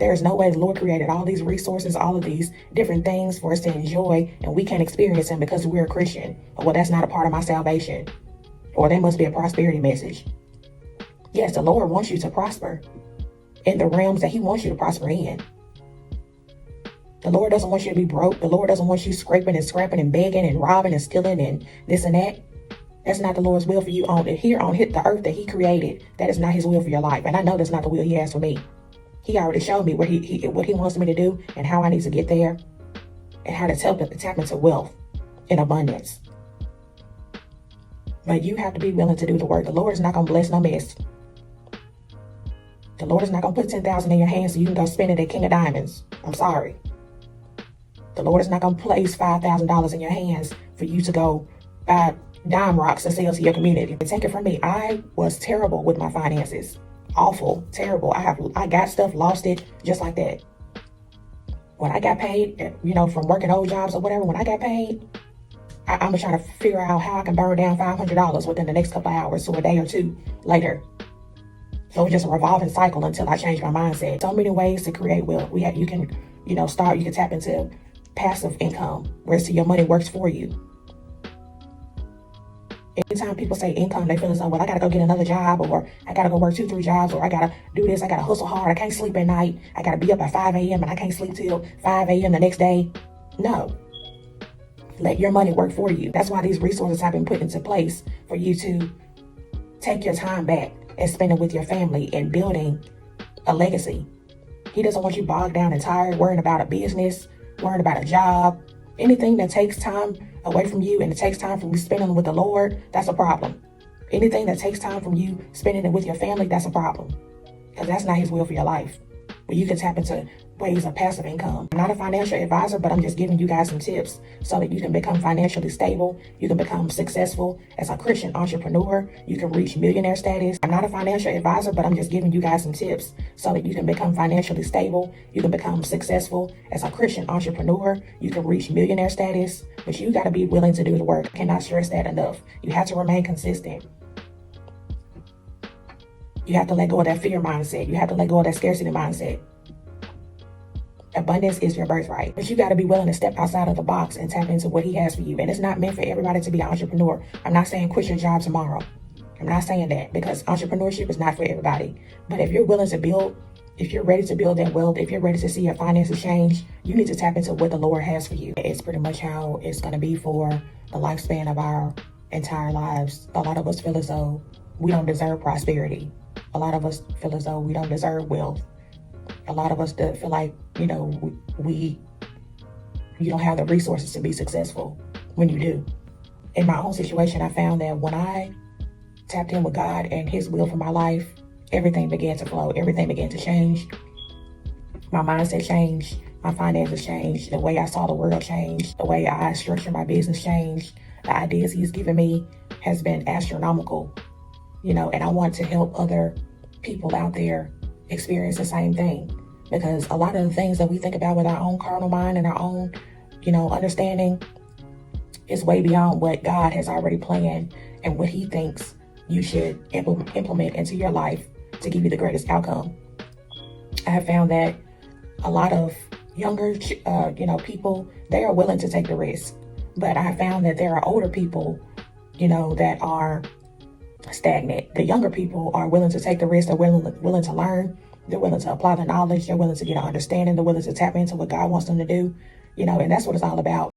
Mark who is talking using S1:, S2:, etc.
S1: There's no way the Lord created all these resources, all of these different things for us to enjoy, and we can't experience them because we're a Christian. Well, that's not a part of my salvation. Or there must be a prosperity message. Yes, the Lord wants you to prosper in the realms that he wants you to prosper in. The Lord doesn't want you to be broke. The Lord doesn't want you scraping and scrapping and begging and robbing and stealing and this and that. That's not the Lord's will for you on the earth that he created. That is not his will for your life. And I know that's not the will he has for me. He already showed me what he wants me to do and how I need to get there and how to tap into wealth in abundance. But you have to be willing to do the work. The Lord is not going to bless no mess. The Lord is not going to put $10,000 in your hands so you can go spend it at King of Diamonds. I'm sorry. The Lord is not going to place $5,000 in your hands for you to go buy dime rocks and sell to your community. Take it from me. I was terrible with my finances. Awful, terrible. I got stuff, lost it, just like that. When I got paid, from working old jobs or whatever, when I got paid, I'm trying to figure out how I can burn down $500 within the next couple of hours or a day or two later. So it's just a revolving cycle until I change my mindset. So many ways to create wealth. You can tap into passive income, where your money works for you. Anytime people say income, they feel as though, well, I got to go get another job, or I got to go work 2-3 jobs, or I got to do this, I got to hustle hard, I can't sleep at night, I got to be up at 5 a.m. and I can't sleep till 5 a.m. the next day. No. Let your money work for you. That's why these resources have been put into place for you to take your time back and spend it with your family and building a legacy. He doesn't want you bogged down and tired, worrying about a business, worrying about a job. Anything that takes time away from you and it takes time from you spending it with the Lord, that's a problem. Anything that takes time from you spending it with your family, that's a problem. Because that's not his will for your life. But you can tap into ways of passive income. I'm not a financial advisor, but I'm just giving you guys some tips so that you can become financially stable. You can become successful as a Christian entrepreneur. You can reach millionaire status. I'm not a financial advisor, but I'm just giving you guys some tips so that you can become financially stable. You can become successful as a Christian entrepreneur. You can reach millionaire status, but you got to be willing to do the work. I cannot stress that enough. You have to remain consistent. You have to let go of that fear mindset. You have to let go of that scarcity mindset. Abundance is your birthright. But you got to be willing to step outside of the box and tap into what he has for you. And it's not meant for everybody to be an entrepreneur. I'm not saying quit your job tomorrow. I'm not saying that, because entrepreneurship is not for everybody. But if you're willing to build, if you're ready to build that wealth, if you're ready to see your finances change, you need to tap into what the Lord has for you. It's pretty much how it's going to be for the lifespan of our entire lives. A lot of us feel as though we don't deserve prosperity. A lot of us feel as though we don't deserve wealth. A lot of us feel like, you don't have the resources to be successful when you do. In my own situation, I found that when I tapped in with God and his will for my life, everything began to flow. Everything began to change. My mindset changed. My finances changed. The way I saw the world changed. The way I structure my business changed. The ideas he's given me has been astronomical, and I want to help other people out there experience the same thing. Because a lot of the things that we think about with our own carnal mind and our own, understanding is way beyond what God has already planned and what he thinks you should implement into your life to give you the greatest outcome. I have found that a lot of younger, people, they are willing to take the risk. But I have found that there are older people, that are stagnant. The younger people are willing to take the risk. They're willing to learn. They're willing to apply the knowledge. They're willing to get an understanding. They're willing to tap into what God wants them to do, and that's what it's all about.